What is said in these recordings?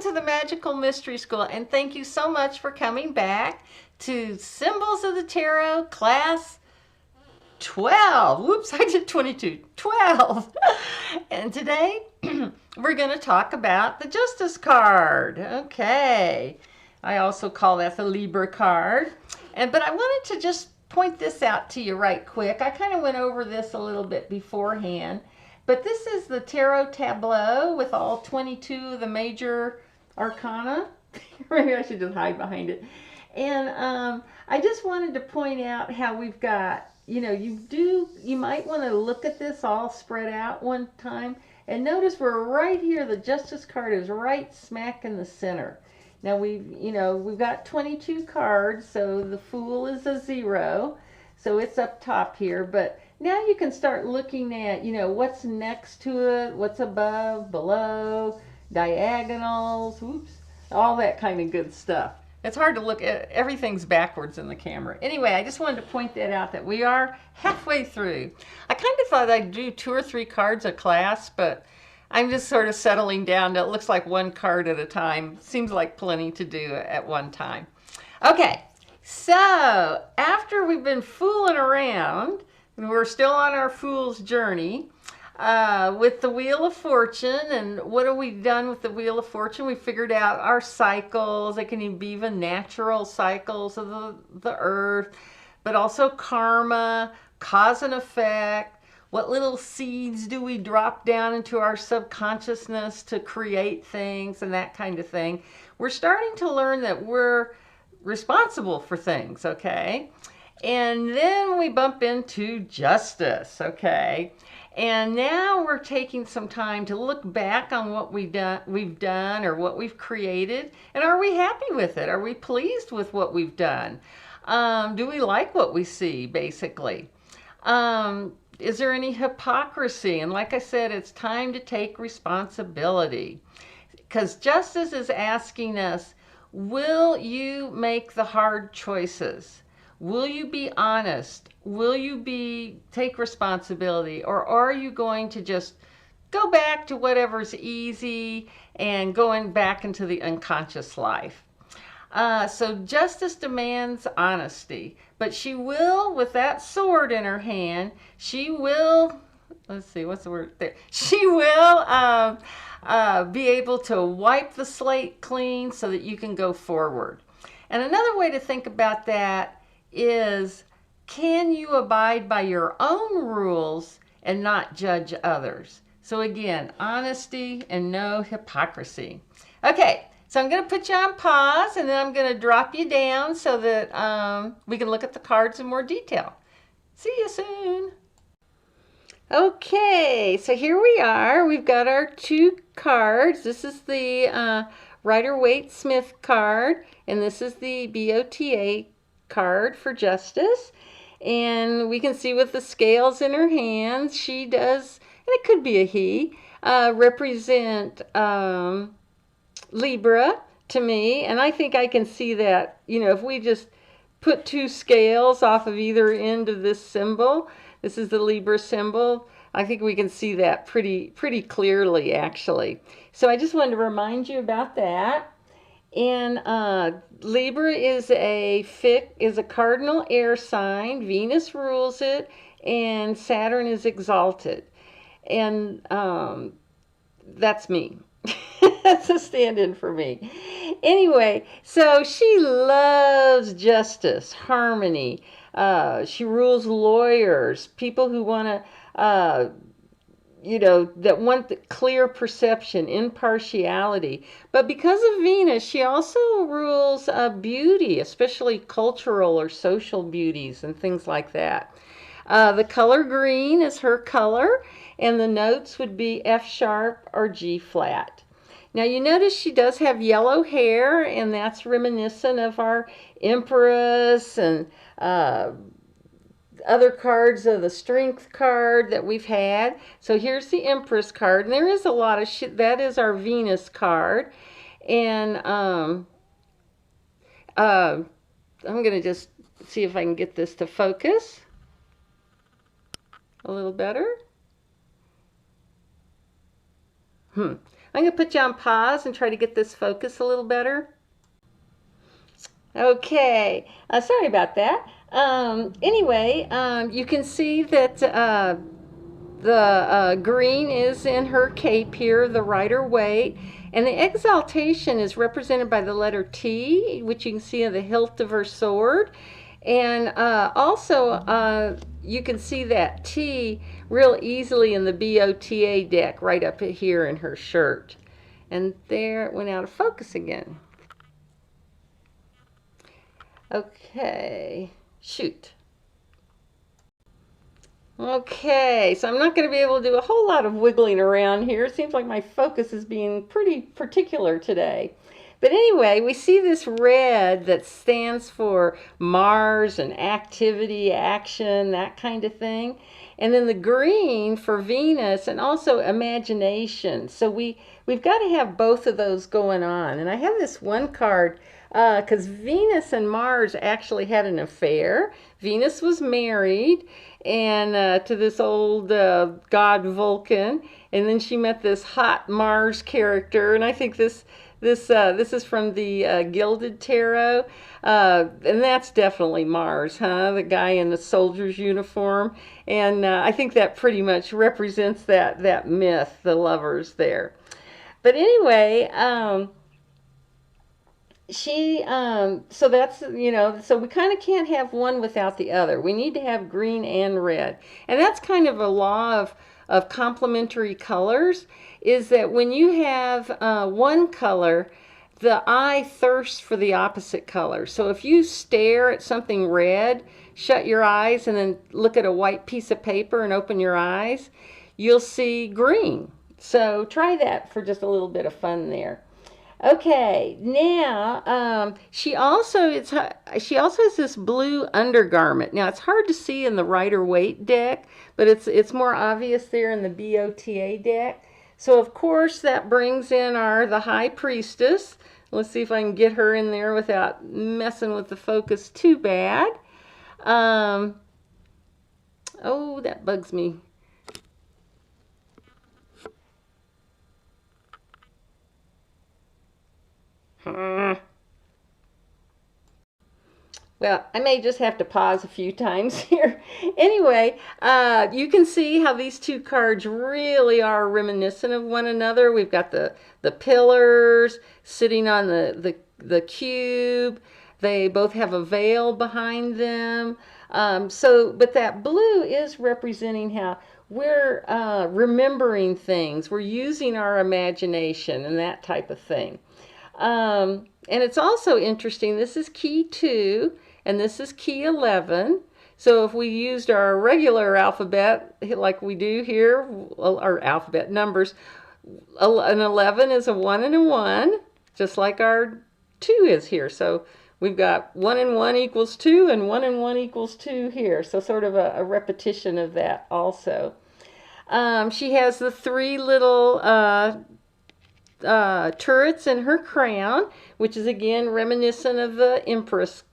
to the Magical Mystery School, and thank you so much for coming back to Symbols of the Tarot class 12. Whoops, I did 22. 12. And today we're going to talk about the Justice card. Okay. I also call that the Libra card. But I wanted to just point this out to you right quick. I kind of went over this a little bit beforehand. But this is the tarot tableau with all 22 of the major arcana. Maybe I should just hide behind it. And I just wanted to point out how we've got, you might want to look at this all spread out one time. And notice we're right here, the Justice card is right smack in the center. Now we've got 22 cards, so the Fool is a 0. So it's up top here, but now you can start looking at, what's next to it, what's above, below, diagonals, whoops, all that kind of good stuff. It's hard to look at, everything's backwards in the camera. Anyway, I just wanted to point that out, that we are halfway through. I kind of thought I'd do 2 or 3 cards a class, but I'm just sort of settling down to, it looks like 1 card at a time. Seems like plenty to do at one time. Okay, so after we've been fooling around, and we're still on our fool's journey with the Wheel of Fortune. And what have we done with the Wheel of Fortune? We figured out our cycles. They can be even natural cycles of the earth, but also karma, cause and effect. What little seeds do we drop down into our subconsciousness to create things and that kind of thing? We're starting to learn that we're responsible for things, okay? And then we bump into justice, okay? And now we're taking some time to look back on what we've done or what we've created. And are we happy with it? Are we pleased with what we've done? Do we like what we see, basically? Is there any hypocrisy? And like I said, it's time to take responsibility. Because justice is asking us, will you make the hard choices? Will you be honest? Will you take responsibility? Or are you going to just go back to whatever's easy and going back into the unconscious life? So justice demands honesty, but she will, with that sword in her hand, she will, let's see, what's the word there? She will be able to wipe the slate clean so that you can go forward. And another way to think about that is, can you abide by your own rules and not judge others? So again, honesty and no hypocrisy. Okay, so I'm going to put you on pause, and then I'm going to drop you down so that we can look at the cards in more detail. See you soon. Okay, so here we are. We've got our 2 cards. This is the Rider-Waite-Smith card, and this is the BOTA card for justice. And we can see with the scales in her hands, she does, and it could be a he, represent Libra to me. And I think I can see that, if we just put 2 scales off of either end of this symbol, this is the Libra symbol, I think we can see that pretty clearly, actually. So I just wanted to remind you about that. And Libra is a cardinal air sign. Venus rules it, and Saturn is exalted. And that's me. That's a stand-in for me. Anyway, so she loves justice, harmony. She rules lawyers, people who want to, that want the clear perception, impartiality. But because of Venus, she also rules beauty, especially cultural or social beauties and things like that. The color green is her color, and the notes would be F sharp or G flat. Now you notice she does have yellow hair, and that's reminiscent of our Empress and other cards of the Strength card that we've had. So here's the Empress card, and there is a lot of shit. That is our Venus card. And I'm going to just see if I can get this to focus a little better. I'm going to put you on pause and try to get this focus a little better. Okay, sorry about that. Anyway, you can see that the green is in her cape here, the Rider Waite, and the exaltation is represented by the letter T, which you can see on the hilt of her sword. And also, you can see that T real easily in the BOTA deck right up here in her shirt. And there it went out of focus again. Okay, shoot. Okay, so I'm not going to be able to do a whole lot of wiggling around here. It seems like my focus is being pretty particular today. But anyway, we see this red that stands for Mars and activity, action, that kind of thing. And then the green for Venus and also imagination. So we've got to have both of those going on. And I have this one card because Venus and Mars actually had an affair. Venus was married and to this old god Vulcan, and then she met this hot Mars character. And I think this is from the Gilded Tarot, and that's definitely Mars, huh? The guy in the soldier's uniform, and I think that pretty much represents that myth, the lovers there. But anyway, so that's, so we kind of can't have one without the other. We need to have green and red, and that's kind of a law of complementary colors, is that when you have one color, the eye thirsts for the opposite color. So if you stare at something red, shut your eyes and then look at a white piece of paper and open your eyes, you'll see green. So try that for just a little bit of fun there. Okay, now she also has this blue undergarment. Now it's hard to see in the Rider Waite deck, but it's more obvious there in the BOTA deck. So of course that brings in the High Priestess. Let's see if I can get her in there without messing with the focus too bad. Oh, that bugs me. Well, I may just have to pause a few times here. Anyway, you can see how these two cards really are reminiscent of one another. We've got the pillars sitting on the cube. They both have a veil behind them. But that blue is representing how we're remembering things. We're using our imagination and that type of thing. And it's also interesting, this is key 2 and this is key 11. So if we used our regular alphabet like we do here, our alphabet numbers, an 11 is a 1 and a 1, just like our 2 is here. So we've got 1 and 1 equals 2 and 1 and 1 equals 2 here. So sort of a repetition of that also. She has the 3 little turrets in her crown, which is again reminiscent of the Empress,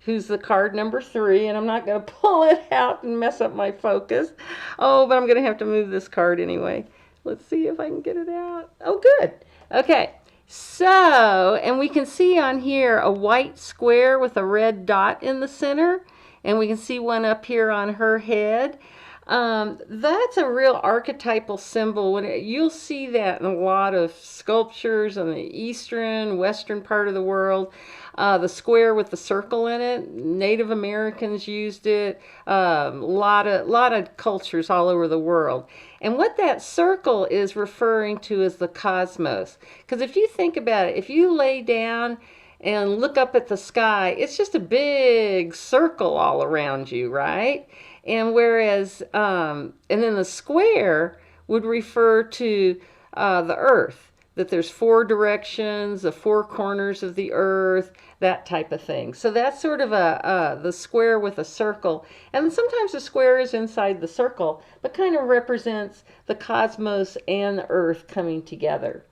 who's the card number 3, and I'm not going to pull it out and mess up my focus. Oh, but I'm going to have to move this card anyway. Let's see if I can get it out. Oh, good. Okay, so, and we can see on here a white square with a red dot in the center, and we can see one up here on her head. That's a real archetypal symbol. You'll see that in a lot of sculptures in the eastern, western part of the world. The square with the circle in it, Native Americans used it, a lot of cultures all over the world. And what that circle is referring to is the cosmos. Because if you think about it, if you lay down and look up at the sky, it's just a big circle all around you, right? And whereas, and then the square would refer to the earth, that there's 4 directions, the 4 corners of the earth, that type of thing. So that's sort of the square with a circle. And sometimes the square is inside the circle, but kind of represents the cosmos and the earth coming together.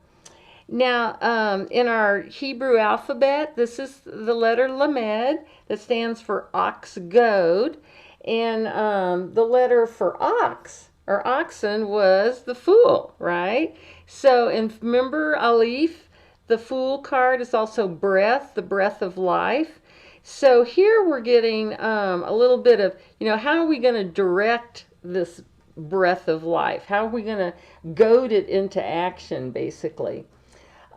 Now, in our Hebrew alphabet, this is the letter Lamed that stands for ox goad. And the letter for ox, or oxen was the Fool, right? So, and remember Alif, the Fool card is also breath, the breath of life. So here we're getting a little bit of, how are we going to direct this breath of life? How are we going to goad it into action, basically?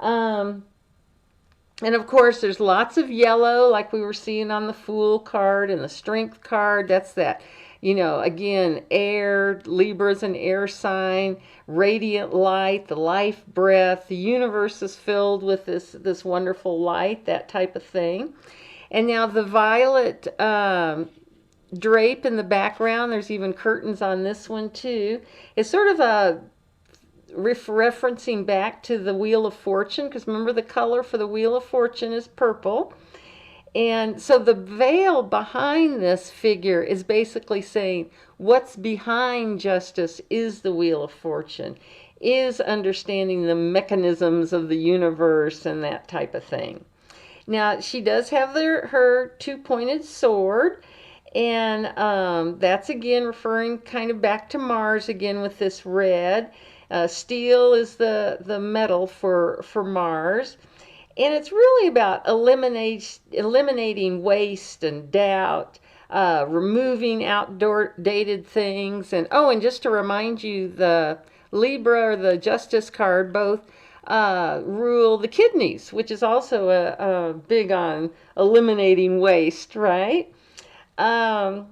And of course, there's lots of yellow, like we were seeing on the Fool card and the Strength card. That's that, again, air, Libra's an air sign, radiant light, the life breath. The universe is filled with this wonderful light, that type of thing. And now the violet drape in the background, there's even curtains on this one too. It's sort of a referencing back to the Wheel of Fortune, because remember the color for the Wheel of Fortune is purple. And so the veil behind this figure is basically saying what's behind justice is the Wheel of Fortune, is understanding the mechanisms of the universe and that type of thing. Now, she does have her two-pointed sword, and that's again referring kind of back to Mars again with this red. Steel is the metal for Mars. And it's really about eliminating waste and doubt, removing outdated things. And just to remind you, the Libra or the Justice card both rule the kidneys, which is also big on eliminating waste, right? Again,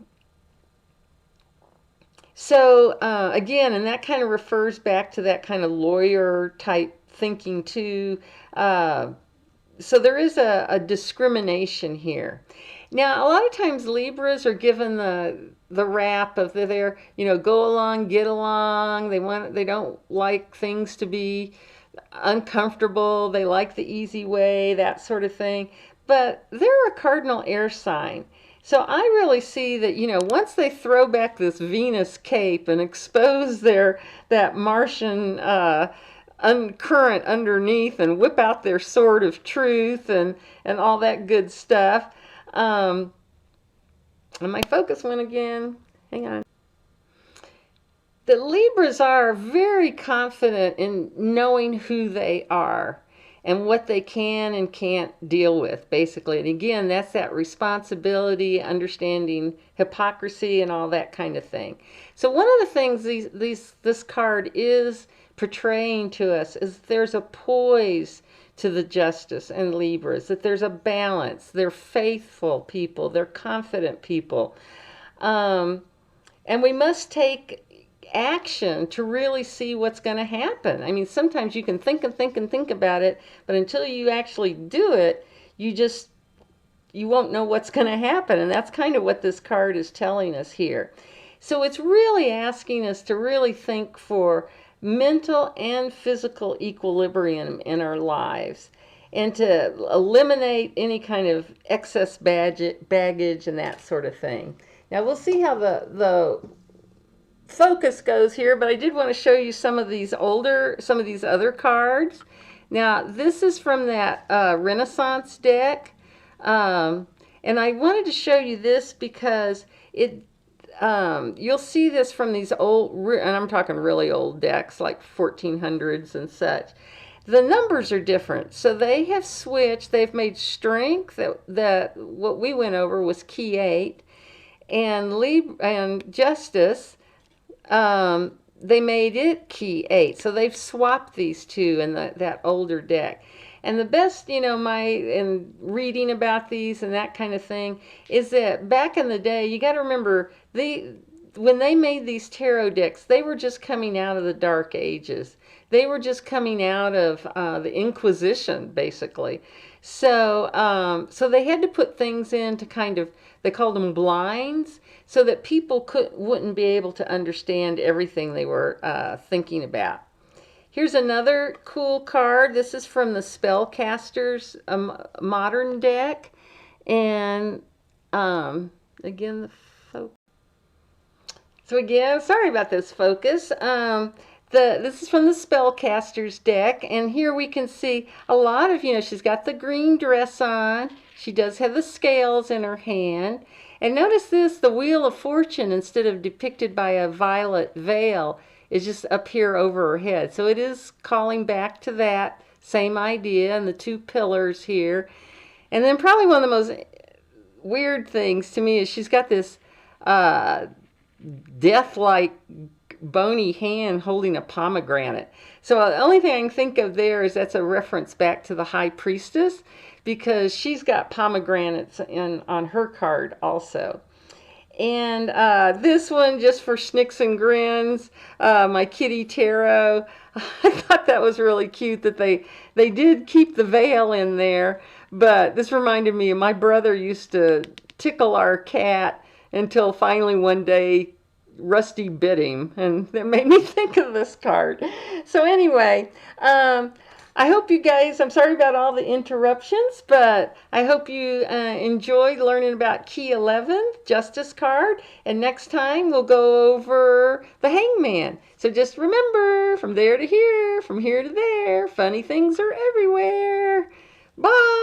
and that kind of refers back to that kind of lawyer type thinking too. So there is a discrimination here. Now, a lot of times Libras are given the rap of they're go along, get along. They don't like things to be uncomfortable. They like the easy way, that sort of thing. But they're a cardinal air sign. So I really see that, once they throw back this Venus cape and expose that Martian current underneath and whip out their sword of truth and all that good stuff. And my focus went again. Hang on. The Libras are very confident in knowing who they are and what they can and can't deal with, basically. And again, that's that responsibility, understanding hypocrisy and all that kind of thing. So one of the things this card is portraying to us is there's a poise to the Justice and Libras, that there's a balance. They're faithful people. They're confident people. And we must take action to really see what's going to happen. I mean, sometimes you can think and think and think about it, but until you actually do it, you won't know what's going to happen. And that's kind of what this card is telling us here. So it's really asking us to really think for mental and physical equilibrium in our lives, and to eliminate any kind of excess baggage and that sort of thing. Now we'll see how the focus goes here, but I did want to show you some of these other cards. Now this is from that Renaissance deck, and I wanted to show you this because you'll see this from these old, and I'm talking really old decks like 1400s and such. The numbers are different, so they have switched. They've made strength that what we went over was key 8, and justice. They made it key 8, so they've swapped these two in that older deck. And the best, in reading about these and that kind of thing, is that back in the day, you got to remember, when they made these tarot decks, they were just coming out of the Dark Ages. They were just coming out of the Inquisition, basically. So they had to put things in to kind of, they called them blinds, so that people wouldn't be able to understand everything they were thinking about. Here's another cool card. This is from the Spellcasters Modern deck. And again, the focus. So again, sorry about this focus. This is from the Spellcasters deck. And here we can see a lot of, she's got the green dress on. She does have the scales in her hand. And notice this, the Wheel of Fortune, instead of depicted by a violet veil, is just up here over her head. So it is calling back to that same idea and the two pillars here. And then probably one of the most weird things to me is she's got this death-like bony hand holding a pomegranate. So the only thing I can think of there is that's a reference back to the High Priestess, because she's got pomegranates on her card also. And this one, just for snicks and grins, my kitty tarot. I thought that was really cute that they did keep the veil in there. But this reminded me of my brother used to tickle our cat until finally one day Rusty bit him, and that made me think of this card. So anyway, I hope you guys, I'm sorry about all the interruptions, but I hope you enjoyed learning about Key 11, Justice card, and next time we'll go over the Hangman. So just remember, from there to here, from here to there, funny things are everywhere. Bye!